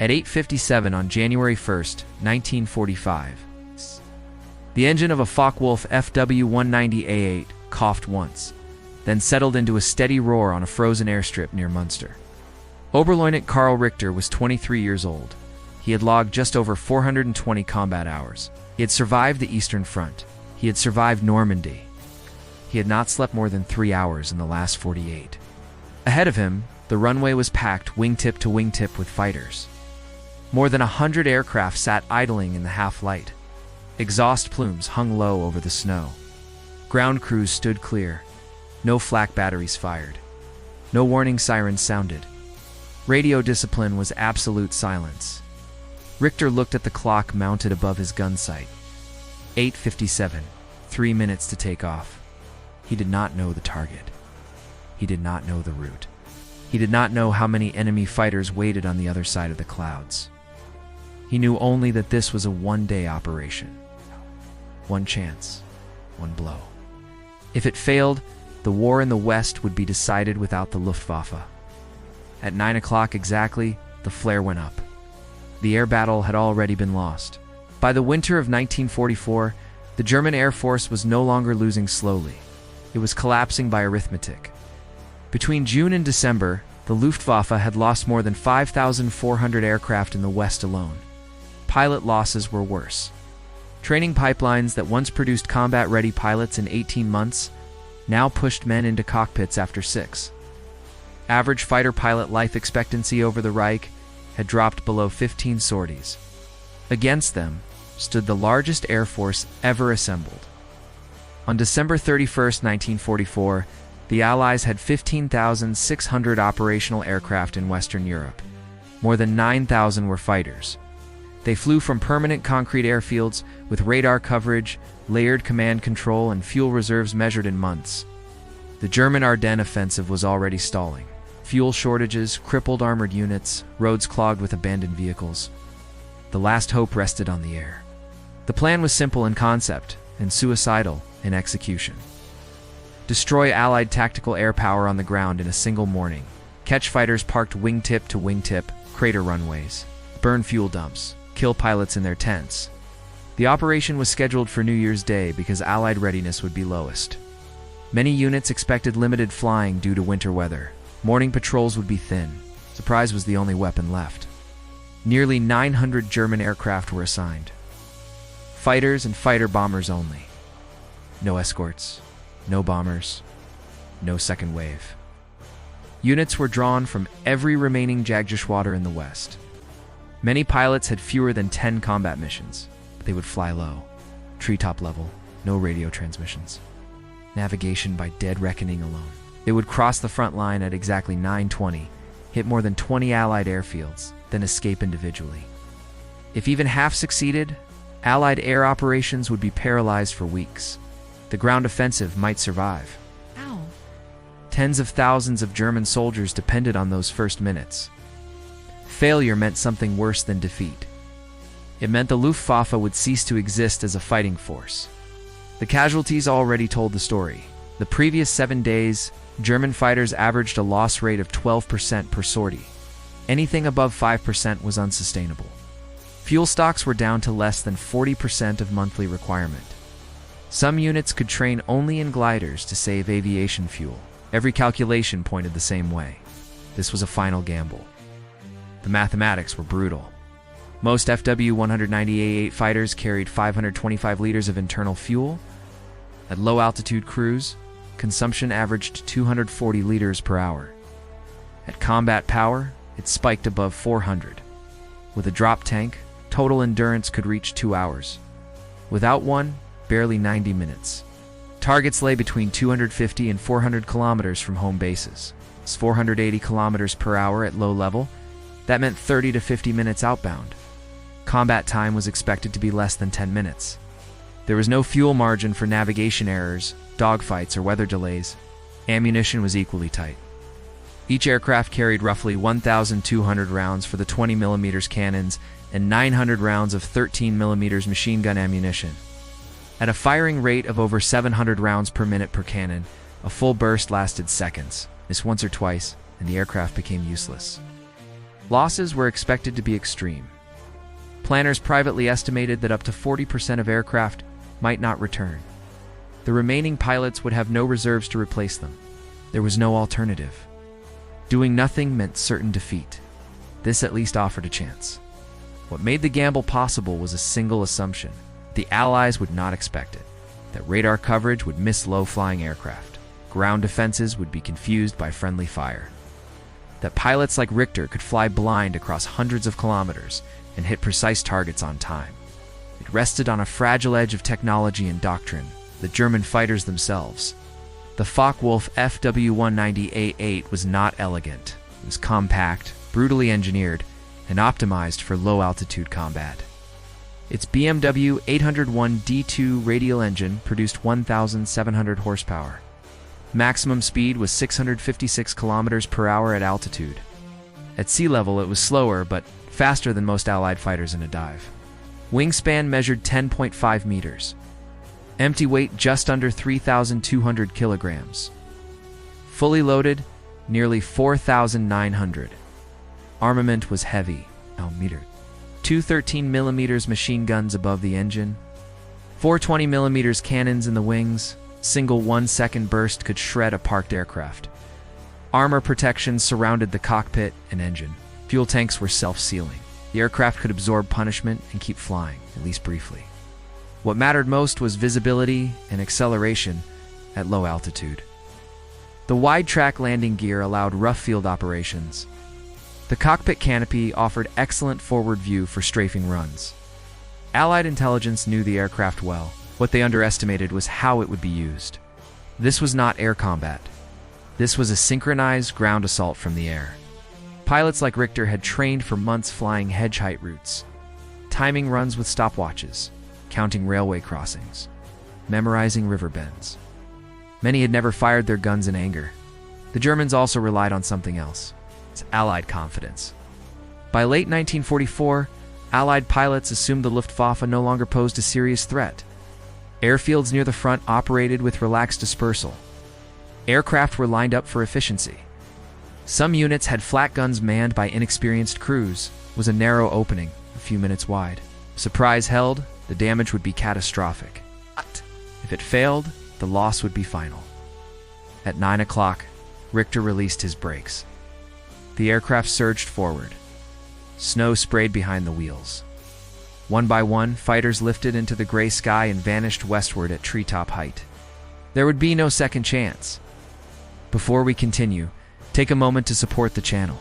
At 8:57 on January 1st, 1945, the engine of a Focke-Wulf FW-190A8 coughed once, then settled into a steady roar on a frozen airstrip near Munster. Oberleutnant Karl Richter was 23 years old. He had logged just over 420 combat hours. He had survived the Eastern Front. He had survived Normandy. He had not slept more than 3 hours in the last 48. Ahead of him, the runway was packed wingtip to wingtip with fighters. More than 100 aircraft sat idling in the half-light. Exhaust plumes hung low over the snow. Ground crews stood clear. No flak batteries fired. No warning sirens sounded. Radio discipline was absolute silence. Richter looked at the clock mounted above his gun sight. 8:57, 3 minutes to take off. He did not know the target. He did not know the route. He did not know how many enemy fighters waited on the other side of the clouds. He knew only that this was a one-day operation. One chance, one blow. If it failed, the war in the West would be decided without the Luftwaffe. At 9 o'clock exactly, the flare went up. The air battle had already been lost. By the winter of 1944, the German Air Force was no longer losing slowly. It was collapsing by arithmetic. Between June and December, the Luftwaffe had lost more than 5,400 aircraft in the West alone. Pilot losses were worse. Training pipelines that once produced combat-ready pilots in 18 months now pushed men into cockpits after 6. Average fighter pilot life expectancy over the Reich had dropped below 15 sorties. Against them stood the largest air force ever assembled. On December 31, 1944, the Allies had 15,600 operational aircraft in Western Europe. More than 9,000 were fighters. They flew from permanent concrete airfields with radar coverage, layered command control, and fuel reserves measured in months. The German Ardennes offensive was already stalling. Fuel shortages, crippled armored units, roads clogged with abandoned vehicles. The last hope rested on the air. The plan was simple in concept and suicidal in execution. Destroy Allied tactical air power on the ground in a single morning. Catch fighters parked wingtip to wingtip, crater runways. Burn fuel dumps. Kill pilots in their tents. The operation was scheduled for New Year's Day because Allied readiness would be lowest. Many units expected limited flying due to winter weather. Morning patrols would be thin. Surprise was the only weapon left. Nearly 900 German aircraft were assigned. Fighters and fighter bombers only. No escorts, no bombers, no second wave. Units were drawn from every remaining Jagdgeschwader in the West. Many pilots had fewer than 10 combat missions. They would fly low, treetop level, no radio transmissions. Navigation by dead reckoning alone. They would cross the front line at exactly 9:20, hit more than 20 Allied airfields, then escape individually. If even half succeeded, Allied air operations would be paralyzed for weeks. The ground offensive might survive. Ow. Tens of thousands of German soldiers depended on those first minutes. Failure meant something worse than defeat. It meant the Luftwaffe would cease to exist as a fighting force. The casualties already told the story. The previous 7 days, German fighters averaged a loss rate of 12% per sortie. Anything above 5% was unsustainable. Fuel stocks were down to less than 40% of monthly requirement. Some units could train only in gliders to save aviation fuel. Every calculation pointed the same way. This was a final gamble. The mathematics were brutal. Most FW-190A8 fighters carried 525 liters of internal fuel. At low-altitude cruise, consumption averaged 240 liters per hour. At combat power, it spiked above 400. With a drop tank, total endurance could reach 2 hours. Without one, barely 90 minutes. Targets lay between 250 and 400 kilometers from home bases. It's 480 kilometers per hour at low level. That meant 30 to 50 minutes outbound. Combat time was expected to be less than 10 minutes. There was no fuel margin for navigation errors, dogfights, or weather delays. Ammunition was equally tight. Each aircraft carried roughly 1,200 rounds for the 20mm cannons and 900 rounds of 13mm machine gun ammunition. At a firing rate of over 700 rounds per minute per cannon, a full burst lasted seconds. Miss once or twice, and the aircraft became useless. Losses were expected to be extreme. Planners privately estimated that up to 40% of aircraft might not return. The remaining pilots would have no reserves to replace them. There was no alternative. Doing nothing meant certain defeat. This at least offered a chance. What made the gamble possible was a single assumption. The Allies would not expect it. That radar coverage would miss low-flying aircraft. Ground defenses would be confused by friendly fire. That pilots like Richter could fly blind across hundreds of kilometers and hit precise targets on time. It rested on a fragile edge of technology and doctrine, the German fighters themselves. The Focke-Wulf FW-190A8 was not elegant. It was compact, brutally engineered, and optimized for low-altitude combat. Its BMW 801D2 radial engine produced 1,700 horsepower. Maximum speed was 656 kilometers per hour at altitude. At sea level, it was slower, but faster than most Allied fighters in a dive. Wingspan measured 10.5 meters. Empty weight just under 3,200 kilograms. Fully loaded, nearly 4,900. Armament was heavy, metered. Two 13mm machine guns above the engine, 4 20mm cannons in the wings. Single 1-second burst could shred a parked aircraft. Armor protection surrounded the cockpit and engine. Fuel tanks were self-sealing. The aircraft could absorb punishment and keep flying, at least briefly. What mattered most was visibility and acceleration at low altitude. The wide-track landing gear allowed rough field operations. The cockpit canopy offered excellent forward view for strafing runs. Allied intelligence knew the aircraft well. What they underestimated was how it would be used. This was not air combat. This was a synchronized ground assault from the air. Pilots like Richter had trained for months flying hedge height routes, timing runs with stopwatches, counting railway crossings, memorizing river bends. Many had never fired their guns in anger. The Germans also relied on something else. It's Allied confidence. By late 1944, Allied pilots assumed the Luftwaffe no longer posed a serious threat. Airfields near the front operated with relaxed dispersal. Aircraft were lined up for efficiency. Some units had flat guns manned by inexperienced crews. It was a narrow opening, a few minutes wide. Surprise held, the damage would be catastrophic. But if it failed, the loss would be final. At 9 o'clock, Richter released his brakes. The aircraft surged forward. Snow sprayed behind the wheels. One by one, fighters lifted into the gray sky and vanished westward at treetop height. There would be no second chance. Before we continue, take a moment to support the channel.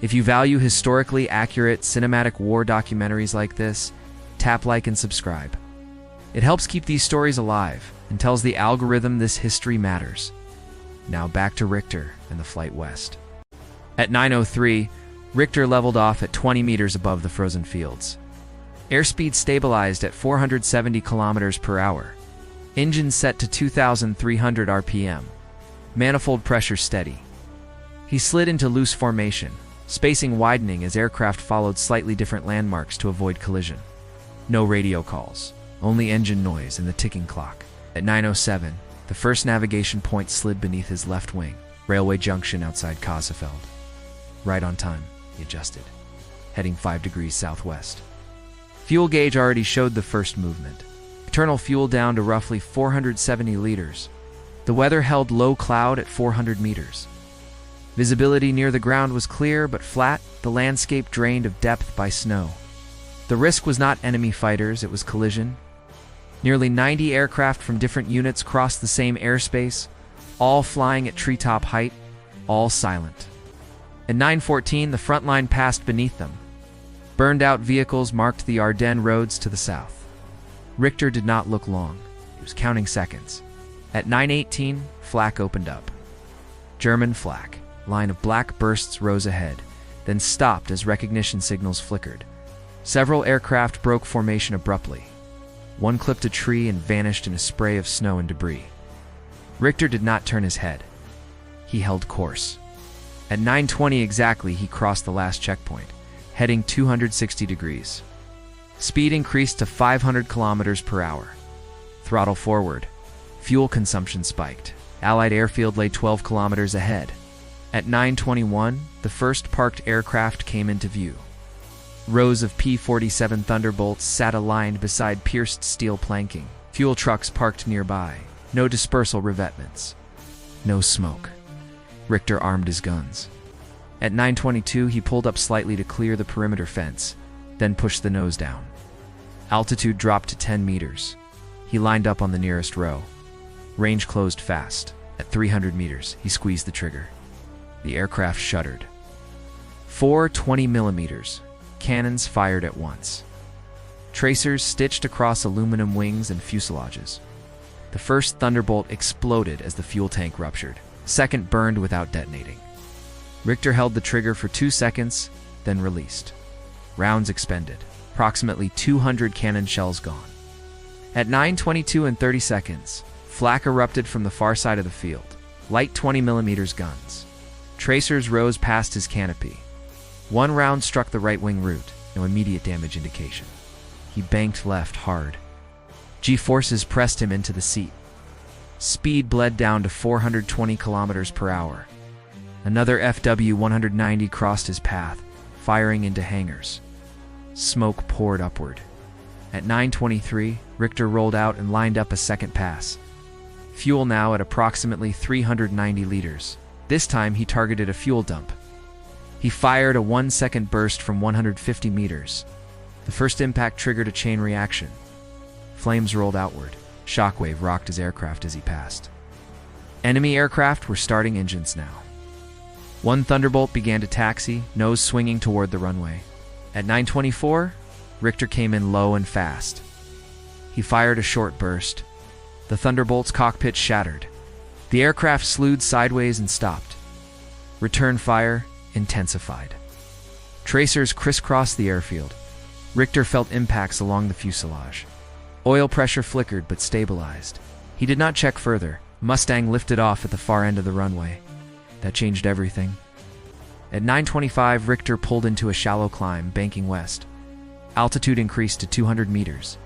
If you value historically accurate cinematic war documentaries like this, tap like and subscribe. It helps keep these stories alive and tells the algorithm this history matters. Now back to Richter and the flight west. At 9:03, Richter leveled off at 20 meters above the frozen fields. Airspeed stabilized at 470 kilometers per hour. Engine set to 2,300 RPM. Manifold pressure steady. He slid into loose formation, spacing widening as aircraft followed slightly different landmarks to avoid collision. No radio calls, only engine noise and the ticking clock. At 9:07, the first navigation point slid beneath his left wing, railway junction outside Kassefeld. Right on time, he adjusted, heading 5 degrees southwest. Fuel gauge already showed the first movement. Internal fuel down to roughly 470 liters. The weather held low cloud at 400 meters. Visibility near the ground was clear but flat, the landscape drained of depth by snow. The risk was not enemy fighters, it was collision. Nearly 90 aircraft from different units crossed the same airspace, all flying at treetop height, all silent. At 9:14, the front line passed beneath them. Burned-out vehicles marked the Ardennes roads to the south. Richter did not look long. He was counting seconds. At 9:18, flak opened up. German flak. Line of black bursts rose ahead, then stopped as recognition signals flickered. Several aircraft broke formation abruptly. One clipped a tree and vanished in a spray of snow and debris. Richter did not turn his head. He held course. At 9:20 exactly, he crossed the last checkpoint, heading 260 degrees. Speed increased to 500 kilometers per hour. Throttle forward. Fuel consumption spiked. Allied airfield lay 12 kilometers ahead. At 9:21, the first parked aircraft came into view. Rows of P-47 Thunderbolts sat aligned beside pierced steel planking. Fuel trucks parked nearby. No dispersal revetments. No smoke. Richter armed his guns. At 9:22, he pulled up slightly to clear the perimeter fence, then pushed the nose down. Altitude dropped to 10 meters. He lined up on the nearest row. Range closed fast. At 300 meters, he squeezed the trigger. The aircraft shuddered. 4 20mm cannons fired at once. Tracers stitched across aluminum wings and fuselages. The first Thunderbolt exploded as the fuel tank ruptured. Second burned without detonating. Richter held the trigger for 2 seconds, then released. Rounds expended. Approximately 200 cannon shells gone. At 9:22 and 30 seconds, flak erupted from the far side of the field. Light 20mm guns. Tracers rose past his canopy. One round struck the right wing root, no immediate damage indication. He banked left hard. G-forces pressed him into the seat. Speed bled down to 420 kilometers per hour. Another FW-190 crossed his path, firing into hangars. Smoke poured upward. At 9:23, Richter rolled out and lined up a second pass. Fuel now at approximately 390 liters. This time he targeted a fuel dump. He fired a 1-second burst from 150 meters. The first impact triggered a chain reaction. Flames rolled outward. Shockwave rocked his aircraft as he passed. Enemy aircraft were starting engines now. One Thunderbolt began to taxi, nose swinging toward the runway. At 9:24, Richter came in low and fast. He fired a short burst. The Thunderbolt's cockpit shattered. The aircraft slewed sideways and stopped. Return fire intensified. Tracers crisscrossed the airfield. Richter felt impacts along the fuselage. Oil pressure flickered but stabilized. He did not check further. Mustang lifted off at the far end of the runway. That changed everything. At 9:25, Richter pulled into a shallow climb, banking west. Altitude increased to 200 meters.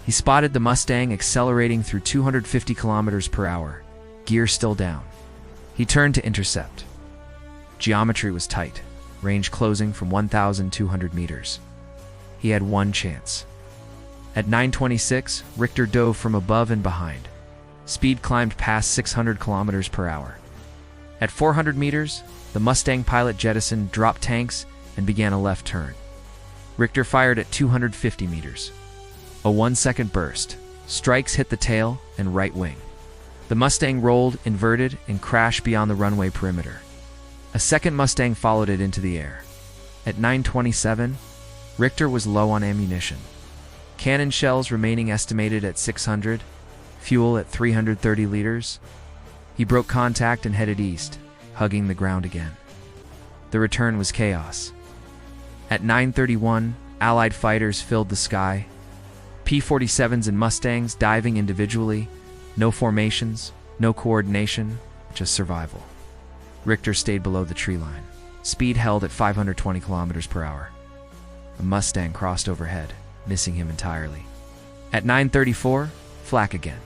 He spotted the Mustang accelerating through 250 kilometers per hour, gear still down. He turned to intercept. Geometry was tight, range closing from 1,200 meters. He had one chance. At 9:26, Richter dove from above and behind. Speed climbed past 600 kilometers per hour. At 400 meters, the Mustang pilot jettisoned, dropped tanks, and began a left turn. Richter fired at 250 meters. A 1-second burst. Strikes hit the tail and right wing. The Mustang rolled, inverted, and crashed beyond the runway perimeter. A second Mustang followed it into the air. At 9:27, Richter was low on ammunition. Cannon shells remaining estimated at 600, fuel at 330 liters. He broke contact and headed east, hugging the ground again. The return was chaos. At 9:31, Allied fighters filled the sky. P-47s and Mustangs diving individually. No formations, no coordination, just survival. Richter stayed below the tree line. Speed held at 520 kilometers per hour. A Mustang crossed overhead, missing him entirely. At 9:34, flak again.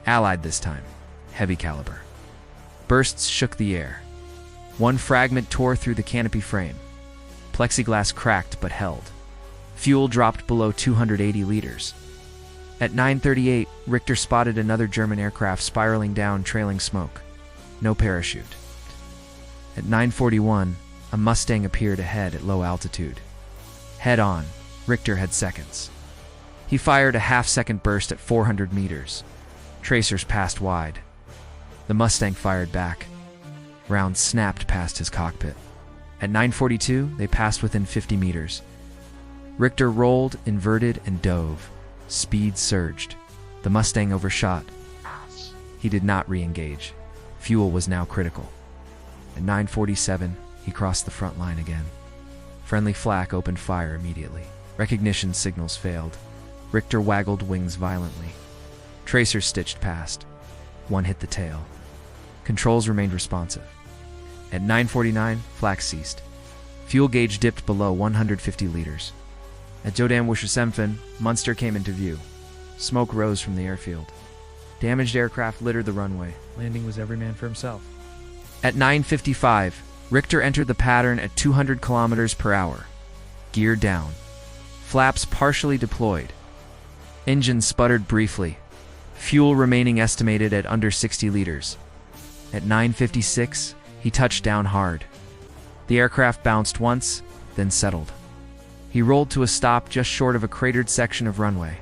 Allied this time, heavy caliber. Bursts shook the air. One fragment tore through the canopy frame. Plexiglass cracked but held. Fuel dropped below 280 liters. At 9:38, Richter spotted another German aircraft spiraling down, trailing smoke. No parachute. At 9:41, a Mustang appeared ahead at low altitude. Head on, Richter had seconds. He fired a half-second burst at 400 meters. Tracers passed wide. The Mustang fired back. Rounds snapped past his cockpit. At 9:42, they passed within 50 meters. Richter rolled, inverted, and dove. Speed surged. The Mustang overshot. He did not re-engage. Fuel was now critical. At 9:47, he crossed the front line again. Friendly flak opened fire immediately. Recognition signals failed. Richter waggled wings violently. Tracers stitched past. One hit the tail. Controls remained responsive. At 9:49, flak ceased. Fuel gauge dipped below 150 liters. At Jodanwushesempfen, Munster came into view. Smoke rose from the airfield. Damaged aircraft littered the runway. Landing was every man for himself. At 9:55, Richter entered the pattern at 200 kilometers per hour. Gear down. Flaps partially deployed. Engine sputtered briefly. Fuel remaining estimated at under 60 liters. At 9:56, he touched down hard. The aircraft bounced once, then settled. He rolled to a stop just short of a cratered section of runway.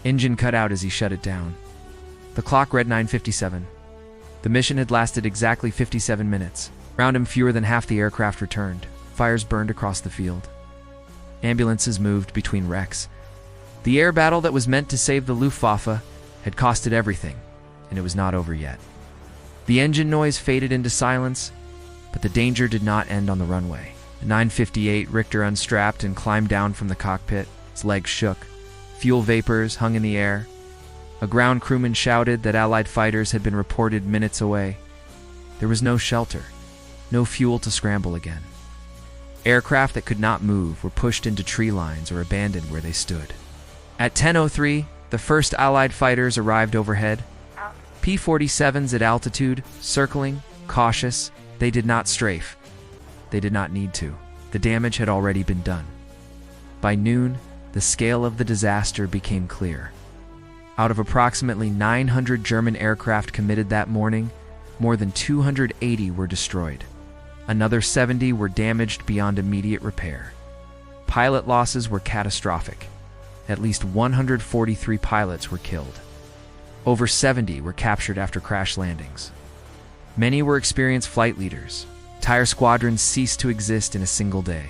Engine cut out as he shut it down. The clock read 9:57. The mission had lasted exactly 57 minutes. Around him, fewer than half the aircraft returned. Fires burned across the field. Ambulances moved between wrecks. The air battle that was meant to save the Luftwaffe had costed everything, and it was not over yet. The engine noise faded into silence, but the danger did not end on the runway. At 9:58, Richter unstrapped and climbed down from the cockpit. His legs shook. Fuel vapors hung in the air. A ground crewman shouted that Allied fighters had been reported minutes away. There was no shelter, no fuel to scramble again. Aircraft that could not move were pushed into tree lines or abandoned where they stood. At 10:03, the first Allied fighters arrived overhead. P-47s at altitude, circling, cautious. They did not strafe. They did not need to. The damage had already been done. By noon, the scale of the disaster became clear. Out of approximately 900 German aircraft committed that morning, more than 280 were destroyed. Another 70 were damaged beyond immediate repair. Pilot losses were catastrophic. At least 143 pilots were killed. Over 70 were captured after crash landings. Many were experienced flight leaders. Entire squadrons ceased to exist in a single day.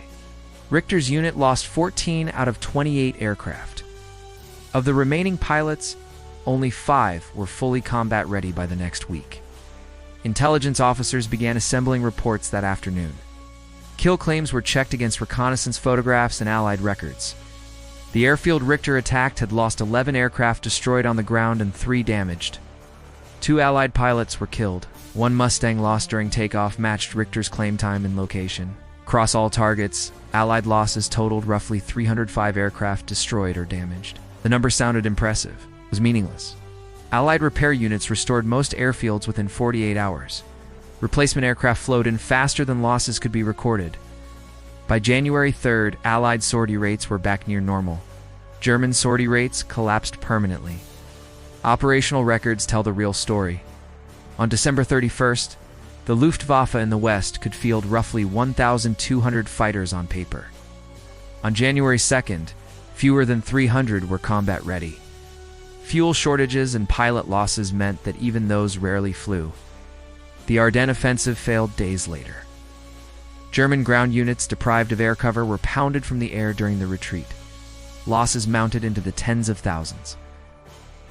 Richter's unit lost 14 out of 28 aircraft. Of the remaining pilots, only 5 were fully combat ready by the next week. Intelligence officers began assembling reports that afternoon. Kill claims were checked against reconnaissance photographs and Allied records. The airfield Richter attacked had lost 11 aircraft destroyed on the ground and 3 damaged. 2 Allied pilots were killed. 1 Mustang lost during takeoff matched Richter's claim time and location. Across all targets, Allied losses totaled roughly 305 aircraft destroyed or damaged. The number sounded impressive, was meaningless. Allied repair units restored most airfields within 48 hours. Replacement aircraft flowed in faster than losses could be recorded. By January 3rd, Allied sortie rates were back near normal. German sortie rates collapsed permanently. Operational records tell the real story. On December 31st, the Luftwaffe in the West could field roughly 1,200 fighters on paper. On January 2nd, fewer than 300 were combat ready. Fuel shortages and pilot losses meant that even those rarely flew. The Ardennes offensive failed days later. German ground units deprived of air cover were pounded from the air during the retreat. Losses mounted into the tens of thousands.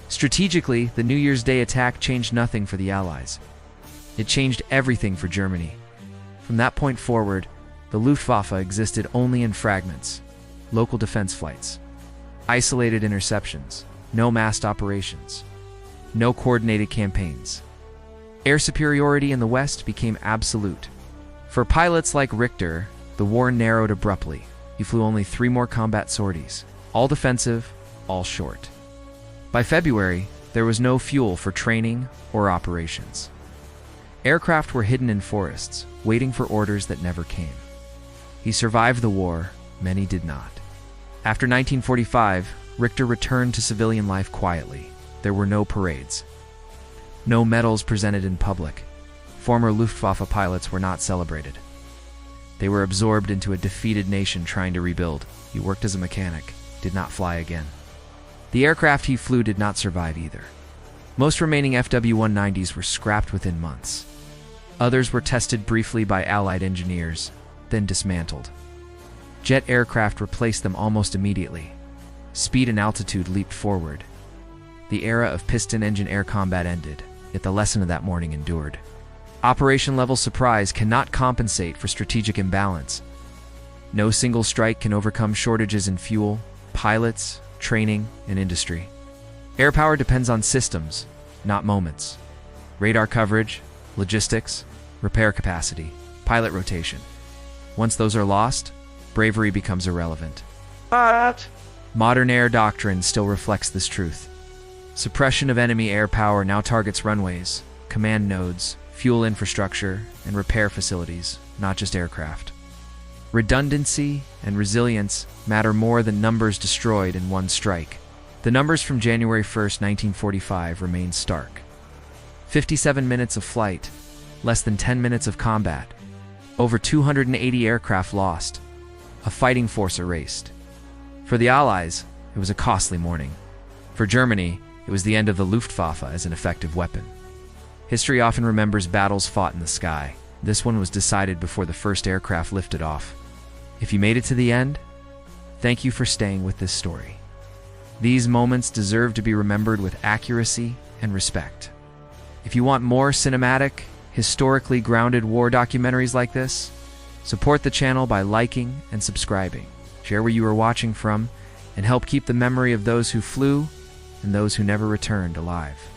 Strategically, the New Year's Day attack changed nothing for the Allies. It changed everything for Germany. From that point forward, the Luftwaffe existed only in fragments, local defense flights, isolated interceptions, no massed operations, no coordinated campaigns. Air superiority in the West became absolute. For pilots like Richter, the war narrowed abruptly. He flew only 3 more combat sorties, all defensive, all short. By February, there was no fuel for training or operations. Aircraft were hidden in forests, waiting for orders that never came. He survived the war, many did not. After 1945, Richter returned to civilian life quietly. There were no parades. No medals presented in public. Former Luftwaffe pilots were not celebrated. They were absorbed into a defeated nation trying to rebuild. He worked as a mechanic, did not fly again. The aircraft he flew did not survive either. Most remaining FW-190s were scrapped within months. Others were tested briefly by Allied engineers, then dismantled. Jet aircraft replaced them almost immediately. Speed and altitude leaped forward. The era of piston-engine air combat ended, yet the lesson of that morning endured. Operation-level surprise cannot compensate for strategic imbalance. No single strike can overcome shortages in fuel, pilots, training, and industry. Air power depends on systems, not moments. Radar coverage, logistics, repair capacity, pilot rotation. Once those are lost, bravery becomes irrelevant. But Modern air doctrine still reflects this truth. Suppression of enemy air power now targets runways, command nodes, fuel infrastructure, and repair facilities, not just aircraft. Redundancy and resilience matter more than numbers destroyed in one strike. The numbers from January 1st, 1945 remain stark. 57 minutes of flight, less than 10 minutes of combat, over 280 aircraft lost, a fighting force erased. For the Allies, it was a costly morning. For Germany, it was the end of the Luftwaffe as an effective weapon. History often remembers battles fought in the sky. This one was decided before the first aircraft lifted off. If you made it to the end, thank you for staying with this story. These moments deserve to be remembered with accuracy and respect. If you want more cinematic, historically grounded war documentaries like this, support the channel by liking and subscribing. Share where you are watching from, and help keep the memory of those who flew and those who never returned alive.